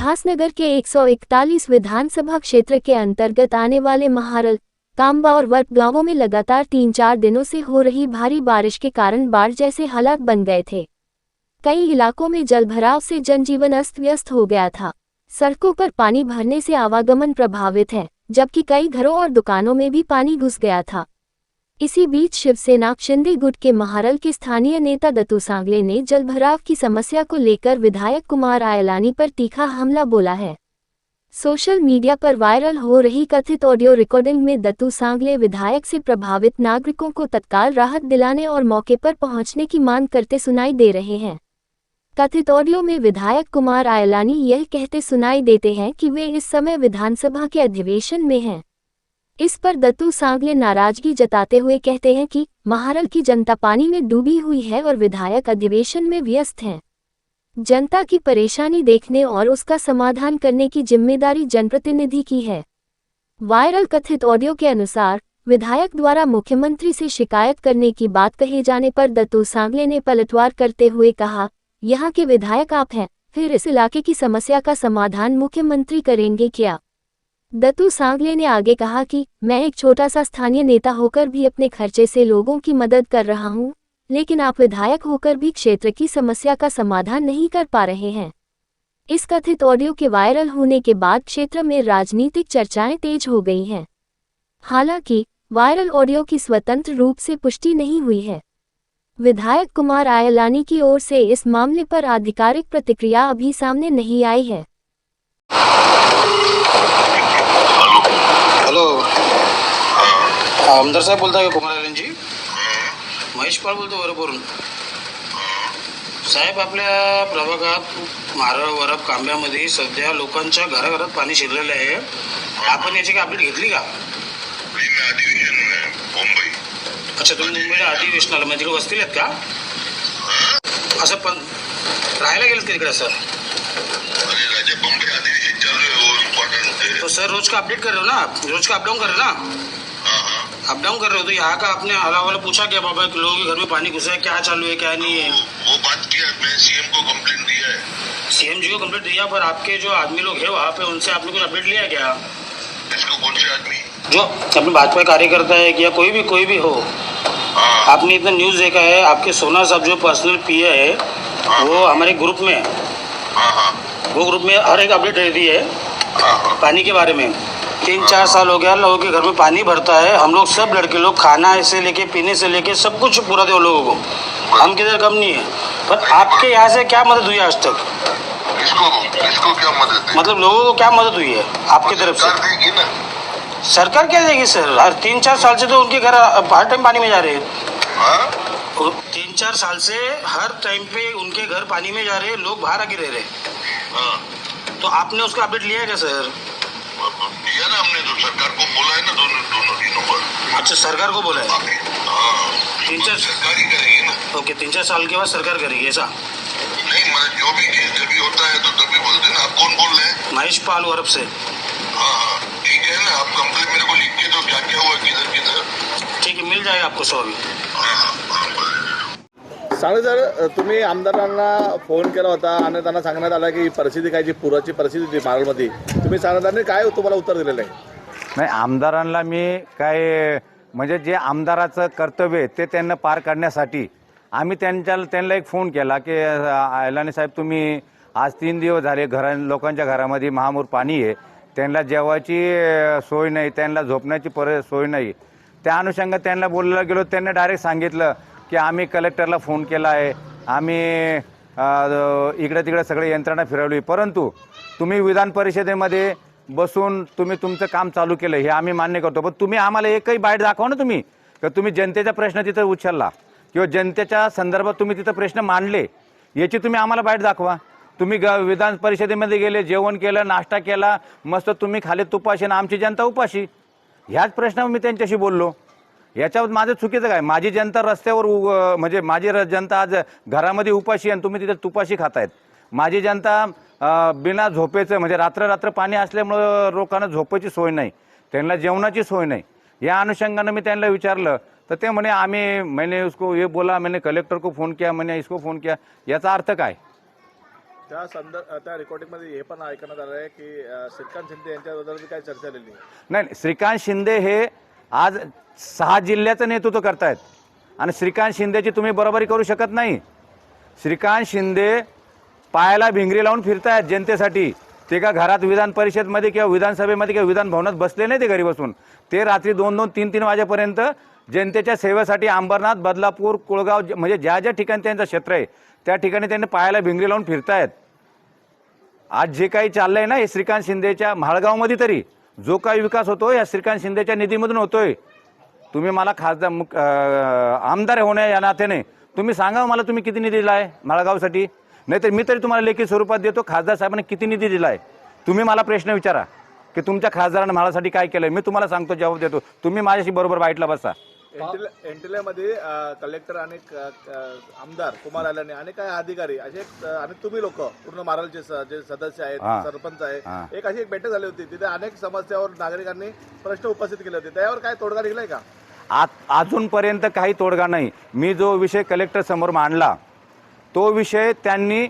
उल्लासनगर के 141 विधानसभा क्षेत्र के अंतर्गत आने वाले महारल, काम्बा और वर्प गांवों में लगातार 3-4 दिनों से हो रही भारी बारिश के कारण बाढ़ जैसे हालात बन गए थे। कई इलाकों में जलभराव से जनजीवन अस्त व्यस्त हो गया था। सड़कों पर पानी भरने से आवागमन प्रभावित है, जबकि कई घरों और दुकानों में भी पानी घुस गया था। इसी बीच शिवसेना शिंदे गुट के महारल के स्थानीय नेता दत्तू सांगले ने जलभराव की समस्या को लेकर विधायक कुमार आयलानी पर तीखा हमला बोला है। सोशल मीडिया पर वायरल हो रही कथित ऑडियो रिकॉर्डिंग में दत्तू सांगले विधायक से प्रभावित नागरिकों को तत्काल राहत दिलाने और मौके पर पहुंचने की मांग करते सुनाई दे रहे हैं। कथित ऑडियो में विधायक कुमार आयलानी यह कहते सुनाई देते हैं कि वे इस समय विधानसभा के अधिवेशन में हैं। इस पर दत्तू सांगले नाराजगी जताते हुए कहते हैं कि महारल की जनता पानी में डूबी हुई है और विधायक अधिवेशन में व्यस्त हैं। जनता की परेशानी देखने और उसका समाधान करने की जिम्मेदारी जनप्रतिनिधि की है। वायरल कथित ऑडियो के अनुसार विधायक द्वारा मुख्यमंत्री से शिकायत करने की बात कहे जाने पर दत्तू सांगले ने पलटवार करते हुए कहा, यहाँ के विधायक आप हैं, फिर इस इलाके की समस्या का समाधान मुख्यमंत्री करेंगे क्या? दत्तू सांगले ने आगे कहा कि मैं एक छोटा सा स्थानीय नेता होकर भी अपने खर्चे से लोगों की मदद कर रहा हूं, लेकिन आप विधायक होकर भी क्षेत्र की समस्या का समाधान नहीं कर पा रहे हैं। इस कथित ऑडियो के वायरल होने के बाद क्षेत्र में राजनीतिक चर्चाएं तेज हो गई हैं। हालांकि वायरल ऑडियो की स्वतंत्र रूप से पुष्टि नहीं हुई है। विधायक कुमार आयलानी की ओर से इस मामले पर आधिकारिक प्रतिक्रिया अभी सामने नहीं आई है। हॅलो, आमदार साहेब बोलताय का? कुमार आयलानी जी, महेश पाल बोलतो वरवरून. साहेब, आपल्या प्रभागात मारळ वरप कांब्यामध्ये सध्या लोकांच्या घराघरात पाणी शिरलेलं आहे. आपण याची काय अपडेट घेतली का? मुंबई. अच्छा, तुम्ही मुंबईला अधिवेशनाला म्हणजे तिकडे वस्तीला आहेत का? असं पण राहायला गेलेत का तिकडे? असं तो सर रोज का अपडेट कर रहे हो ना, रोज का अप डाउन कर रहे हो ना? अप डाउन कर रहे हो तो यहाँ का आपने हवाला पूछा क्या बाबा कि लोगों के घर में पानी घुसा है, क्या चालू है क्या नहीं है? वो बात किया, मैं सीएम को कंप्लेंट दिया है। सीएम जी को कंप्लेंट दिया, पर आपके जो आदमी लोग हैं वहाँ पे उनसे आपने कुछ अपडेट लिया क्या? इसको कौन से आदमी? जो अपने भाजपा कार्यकर्ता है या कोई भी हो, आपने इतना न्यूज देखा है, आपके सोना साहब जो पर्सनल पीए है वो हमारे ग्रुप में, वो ग्रुप में हर एक अपडेट रहती है पानी के बारे में। 3-4 साल हो गया लोगों के घर में पानी भरता है, हम लोग सब लड़के लोग खाना से लेके पीने से लेके सब कुछ पूरा दे लोगों को, हम किधर कम नहीं है। पर आपके यहाँ से क्या मदद हुई आज तक? किसको क्या मदद? मतलब लोगों को क्या मदद हुई है आपकी तरफ से? देगी ना सरकार क्या देगी सर? हर 3-4 साल से तो उनके घर हर टाइम पानी में जा रहे हैं। 3-4 साल से हर टाइम पे उनके घर पानी में जा रहे हैं, लोग बाहर आके रह रहे हैं। तो आपने उसका अपडेट लिया है क्या सर? दिया ना हमने, तो सरकार को बोला है ना दोनों दिनों पर। अच्छा, सरकार को बोला है? 3-4 सरकार ही करेगी ना। ओके, 3-4 साल के बाद सरकार करेगी ऐसा? नहीं, मतलब जो भी जब भी होता है तो तभी बोलते हैं ना। आप कौन बोल रहे हैं? महेश पाल वरप से। हाँ, ठीक है ना। आप कंप्लेंट मेरे को लिख के दो, क्या क्या हुआ, किधर। ठीक है, मिल जाएगा आपको सब अभी। सांगा सर, तुम्ही आमदारांना फोन केला होता आणि त्यांना सांगण्यात आलं की परिस्थिती काय, जी पुराची परिस्थिती होती मारळमध्ये, तुम्ही सांगण्यात काय तुम्हाला उत्तर दिलेलं आहे? नाही, आमदारांना मी काय म्हणजे जे आमदाराचं कर्तव्य आहे ते त्यांना पार करण्यासाठी आम्ही त्यांना एक फोन केला की आयलानी साहेब, तुम्ही आज 3 दिवस झाले लोकांच्या घरामध्ये महापूर पाणी आहे, त्यांना जेवायची सोय नाही, त्यांना झोपण्याची सोय नाही. त्या अनुषंगात त्यांना बोलायला गेलो, त्यांनी डायरेक्ट सांगितलं की आम्ही कलेक्टरला फोन केला आहे, आम्ही इकडे तिकडे सगळे यंत्रणा फिरवली, परंतु तुम्ही विधान परिषदेमध्ये बसून तुम्ही तुमचं काम चालू केलं हे आम्ही मान्य करतो, पण तुम्ही आम्हाला एकही बाईट दाखवा ना तुम्ही, तर तुम्ही जनतेचा प्रश्न तिथं उचलला किंवा जनतेच्या संदर्भात तुम्ही तिथं प्रश्न मांडले, याची तुम्ही आम्हाला बाईट दाखवा. तुम्ही विधान परिषदेमध्ये गेले, जेवण केलं, नाश्ता केला, मस्त तुम्ही खाली तुपाशी आणि आमची जनता उपाशी. ह्याच प्रश्नावर मी त्यांच्याशी बोललो. याच्यावर माझं चुकीचं काय? माझी जनता रस्त्यावर म्हणजे माझी जनता आज घरामध्ये उपाशी आणि तुम्ही तिथे तुपाशी खातायत. माझी जनता बिना झोपेचं म्हणजे रात्र पाणी असल्यामुळं लोकांना झोपेची सोय नाही, त्यांना जेवणाची सोय नाही. या अनुषंगानं मी त्यांना विचारलं तर ते म्हणे मैंने उसको ये बोला, मैंने कलेक्टर को फोन किया, मैंने इसको फोन किया. याचा अर्थ काय? त्या रेकॉर्डिंगमध्ये हे पण ऐकण्यात आलं आहे की श्रीकांत शिंदे यांच्याबद्दल काही चर्चा झालेली नाही. नाही, श्रीकांत शिंदे हे आज 6 जिल्ह्याचं नेतृत्व करतायत आणि श्रीकांत शिंदेची तुम्ही बरोबरी करू शकत नाही. श्रीकांत शिंदे पायाला भिंगरी लावून फिरतायत जनतेसाठी. ते का घरात विधान परिषदमध्ये किंवा विधानसभेमध्ये किंवा विधान भवनात बसले नाही ते घरी बसून. ते रात्री 2-2, 3-3 वाजेपर्यंत जनतेच्या सेवेसाठी अंबरनाथ, बदलापूर, कुळगाव म्हणजे ज्या ज्या ठिकाणी त्यांचं क्षेत्र आहे त्या ठिकाणी त्यांनी पायाला भिंगरी लावून फिरतायत. आज जे काही चाललंय ना हे श्रीकांत शिंदेच्या म्हाळगावमध्ये तरी जो काही विकास होतोय या श्रीकांत शिंदेच्या निधीमधून होतोय. तुम्ही मला खासदार आमदार होण्या या नात्याने तुम्ही सांगा मला तुम्ही किती निधी दिलाय म्हाळगावसाठी. नाहीतर मी तरी तुम्हाला लेखी स्वरूपात देतो खासदार साहेबांनी किती निधी दिलाय. तुम्ही मला प्रश्न विचारा की तुमच्या खासदारांनी म्हाळासाठी काय केलंय. मी तुम्हाला सांगतो, जबाब देतो. तुम्ही माझ्याशी बरोबर बाईटला बसा. एनटीएमध्ये कलेक्टर आणि आमदार कुमार आल्याने आणि काही अधिकारी असे आणि तुम्ही लोक पूर्ण मारलचे जे सदस्य आहेत, सरपंच आहे, एक अशी बैठक झाली होती. तिथे अनेक समस्यावर नागरिकांनी प्रश्न उपस्थित केले होते. त्यावर काय तोडगा निघलाय का? अजूनपर्यंत काही तोडगा नाही. मी जो विषय कलेक्टर समोर मांडला तो विषय त्यांनी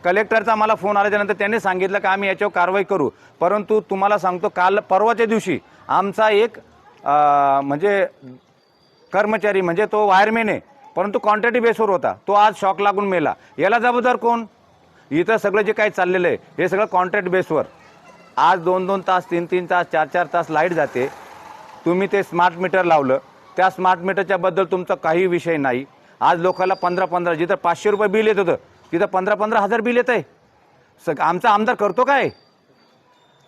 कलेक्टरचा मला फोन आल्याच्यानंतर त्यांनी सांगितलं की आम्ही याच्यावर कारवाई करू. परंतु तुम्हाला सांगतो परवाच्या दिवशी आमचा एक म्हणजे कर्मचारी म्हणजे तो वायरमॅन आहे परंतु कॉन्ट्रॅक्ट बेसवर होता. तो आज शॉक लागून मेला. याला जबाबदार कोण? इथं सगळं जे काही चाललेलं आहे हे सगळं कॉन्ट्रॅक्ट बेसवर. आज 2-2 तास, 3-3 तास, 4-4 तास लाईट जाते. तुम्ही ते स्मार्ट मीटर लावलं, त्या स्मार्ट मीटरच्या बद्दल तुमचा काही विषय नाही. आज लोकांना 15-15 जिथं 500 रुपये बिल येत होतं तिथं 15-15 हजार बिल येत आहे. आमचा आमदार करतो काय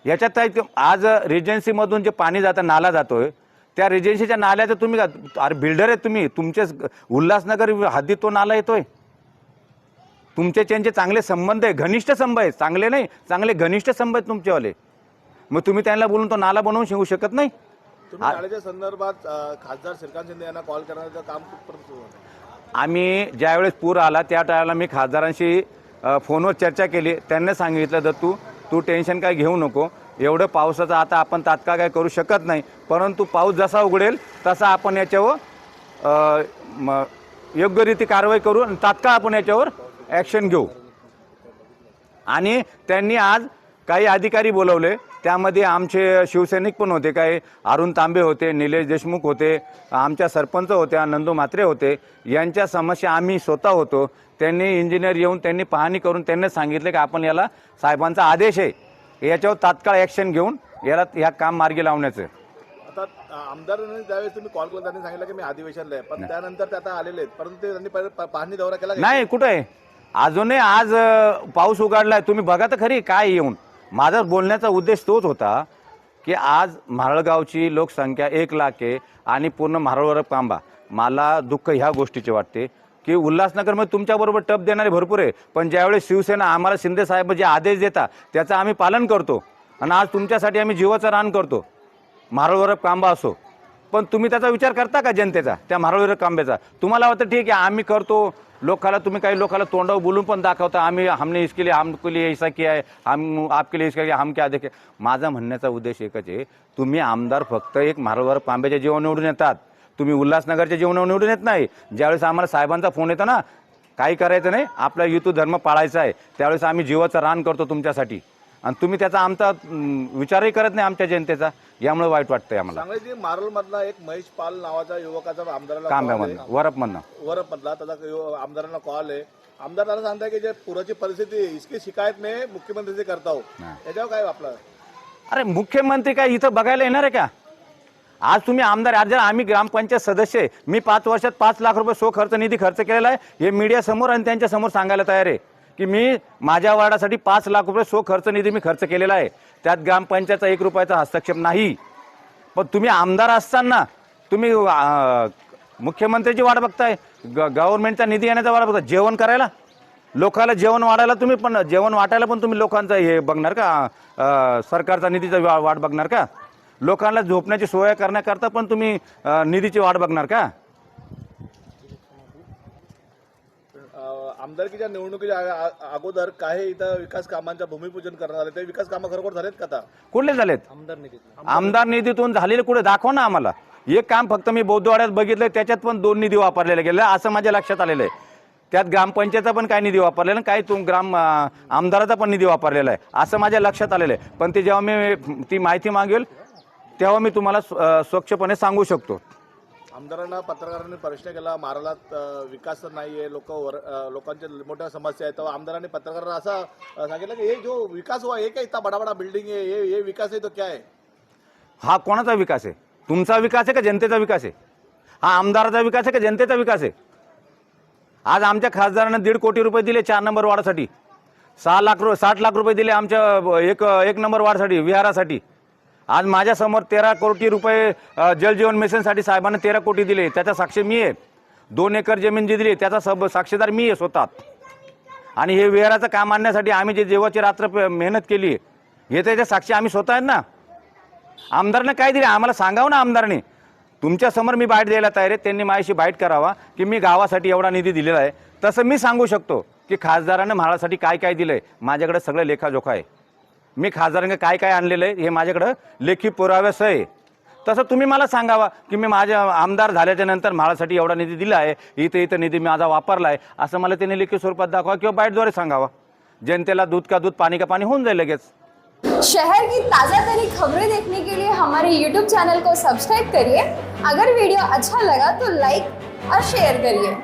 याच्यात? आज रेजन्सीमधून जे पाणी जातं, नाला जातोय, त्या रेजन्सीच्या नाल्याचं तुम्ही अरे बिल्डर आहे तुम्ही, तुमचे उल्हासनगर हद्दीत तो नाला येतोय. तुमचे त्यांचे चांगले संबंध आहे, घनिष्ठ संबंध आहे. चांगले नाही, चांगले घनिष्ठ संबंध आहेत तुमचेवाले. मग तुम्ही त्यांना बोलून तो नाला बनवून शिकू शकत नाही. तुम्ही नाल्याच्या संदर्भात खासदार श्रीकांत शिंदे यांना कॉल करण्याचं काम कुठपर्यंत सुरू आहे? आम्ही ज्यावेळेस पूर आला त्या टायमाला मी खासदारांशी फोनवर चर्चा केली. त्यांनी सांगितलं दत्तू तू टेन्शन काय घेऊ नको, एवढं पावसाचं आता आपण तात्काळ काय करू शकत नाही, परंतु पाऊस जसा उघडेल तसा आपण याच्यावर योग्यरीती कारवाई करू आणि तात्काळ आपण याच्यावर ॲक्शन घेऊ. आणि त्यांनी आज काही अधिकारी बोलवले. त्यामध्ये आमचे शिवसैनिक पण होते, काही अरुण तांबे होते, निलेश देशमुख होते, आमच्या सरपंच होत्या, नंदू म्हात्रे होते. यांच्या समस्या आम्ही स्वतः होतो. त्यांनी इंजिनियर येऊन त्यांनी पाहणी करून त्यांनी सांगितले की आपण याला साहेबांचा आदेश आहे याच्यावर तात्काळ ॲक्शन घेऊन याला ह्या काम मार्गी लावण्याचं. आता आमदारांनी ज्यावेळेस तुम्ही कॉल करून त्यांनी सांगितलं की मी अधिवेशनला आहे, पण त्यानंतर ते आता आलेले आहेत, परंतु त्यांनी पाहणी दौरा केला नाही. कुठं आहे अजूनही? आज पाऊस उघडलाय, तुम्ही बघा तर खरी काय येऊन. माझा बोलण्याचा उद्देश तोच होता की आज म्हाळगावची लोकसंख्या 1 लाख आहे आणि पूर्ण म्हाळवर कांबा. मला दुःख ह्या गोष्टीचे वाटते की उल्हासनगरमध्ये तुमच्याबरोबर टप देणारे भरपूर आहे, पण ज्यावेळेस शिवसेना आम्हाला शिंदे साहेब जे आदेश देतात त्याचं आम्ही पालन करतो आणि आज तुमच्यासाठी आम्ही जीवाचं रान करतो, म्हाळवर कांबा असो. पण तुम्ही त्याचा विचार करता का जनतेचा, त्या म्हाळवर कांब्याचा? तुम्हाला वाटतं ठीक आहे आम्ही करतो, लोकाला तुम्ही काही लोकाला तोंडावर बोलून पण दाखवता आम्ही हमने इसके लिए हमके लिए ऐसा किया है, हम आपके लिए इसके लिए हम क्या देखे. माझा म्हणण्याचा उद्देश एकच आहे, तुम्ही आमदार फक्त एक म्हाळवर कांब्याच्या जेवण निवडून येतात, तुम्ही उल्हासनगरच्या जेवणावर निवडून येत नाही. ज्यावेळेस आम्हाला साहेबांचा फोन येतो ना काही करायचं नाही, आपला युतू धर्म पाळायचा आहे, त्यावेळेस आम्ही जीवाचं रान करतो तुमच्यासाठी आणि तुम्ही त्याचा आमचा विचारही करत नाही आमच्या जनतेचा. यामुळे वाईट वाटतंय आम्हाला. सांगायची मारलमधला एक महेश पाल नावाचा युवकाचा आमदाराला कांब्यामधनं वरपमधला त्याचा आमदारांना कॉल आहे. आमदार त्याला सांगताय की जे पुराची परिस्थिती इसकी शिकायत मी मुख्यमंत्री से करता हूं, याच्यावर काय आपलं? अरे मुख्यमंत्री काय इथं बघायला येणार आहे का? आज तुम्ही आमदार आज आम्ही ग्रामपंचायत सदस्य आहे, मी 5 वर्षात 5 लाख रुपये खर्च निधी खर्च केलेला आहे. हे मीडिया समोर आणि त्यांच्या समोर सांगायला तयार आहे की मी माझ्या वार्डासाठी 5 लाख रुपये खर्च निधी मी खर्च केलेला आहे. त्यात ग्रामपंचायतचा 1 रुपयाचा हस्तक्षेप नाही. पण तुम्ही आमदार असताना तुम्ही मुख्यमंत्र्याची वाट बघताय, गव्हर्नमेंटचा निधी येण्याचा वाट बघताय. जेवण करायला लोकांना जेवण वाढायला तुम्ही पण जेवण वाटायला पण तुम्ही लोकांचा हे बघणार का? सरकारचा निधीचा वाट बघणार का? लोकांना झोपण्याची सोय करण्याकरता पण तुम्ही निधीची वाट बघणार का? आमदारकीच्या निवडणुकीच्या अगोदर काही इथं विकास कामांचं भूमिपूजन करण्यात आले, ते विकास कामं खरोखर झालेत का? आता कुठले झालेत? आमदार निधीतून झालेले कुठे दाखव ना आम्हाला. एक काम फक्त मी बौद्धवाड्यात बघितलंय, त्याच्यात पण 2 निधी वापरलेले गेले असं माझ्या लक्षात आलेलं आहे. त्यात ग्रामपंचायतचा पण काय निधी वापरलेला आणि काही आमदाराचा पण निधी वापरलेला आहे असं माझ्या लक्षात आलेलं आहे. पण ते जेव्हा मी ती माहिती मागेल तेव्हा मी तुम्हाला स्वच्छपणे सांगू शकतो. आमदारांना पत्रकारांनी प्रश्न केला, मारालात विकास नाही आहे, लोकांच्या मोठ्या समस्या आहेत, तेव्हा आमदारांनी पत्रकारांना असं सांगितलं की हे जो विकास हुआ, हे क्या इतना बड़ा बड़ा बिल्डिंग है, ये विकास है तो क्या है? हा कोणाचा विकास आहे? तुमचा विकास आहे का जनतेचा विकास आहे? हा आमदाराचा विकास आहे का जनतेचा विकास आहे? आज आमच्या खासदारांना 1.5 कोटी रुपये दिले 4 नंबर वार्डासाठी, 60 लाख रुपये दिले आमच्या एक नंबर वार्डसाठी विहारासाठी. आज माझ्या समोर 13 कोटी रुपये जलजीवन मिशनसाठी साहेबांना 13 कोटी दिले, त्याचा साक्षी मी आहे. 2 एकर जमीन जी दिली त्याचा साक्षीदार मी आहे स्वतः. आणि हे विहाराचं काम आणण्यासाठी आम्ही जे जेव्हाची रात्र मेहनत केली आहे हे त्याच्या साक्षी आम्ही स्वतः आहेत ना. आमदारांना काय दिले आम्हाला सांगावं ना. आमदारांनी तुमच्या समोर मी बाईट द्यायला तयार आहे, त्यांनी माझ्याशी बाईट करावा की मी गावासाठी एवढा निधी दिलेला आहे. तसं मी सांगू शकतो की खासदारानं महाराष्ट्रासाठी काय काय दिलं आहे. माझ्याकडे सगळं लेखाजोखा आहे. मी खासदारांना काय काय आणलेलं आहे हे माझ्याकडं लेखी पुराव्यासह आहे. तसं तुम्ही मला सांगावा की मी माझ्या आमदार झाल्याच्या नंतर महाराष्ट्रासाठी एवढा निधी दिला आहे, इथं निधी माझा वापरला आहे असं मला त्यांनी लेखी स्वरूपात दाखवा किंवा बाईटद्वारे सांगावा. जनतेला दूध का दूध पानी का पानी होऊन जाईल लगेच. शहर की ताज़ा तरीन खबरें देखने के लिए हमारे YouTube चैनल को सब्सक्राइब करिए। अगर वीडियो अच्छा लगा तो लाइक और शेयर करिए।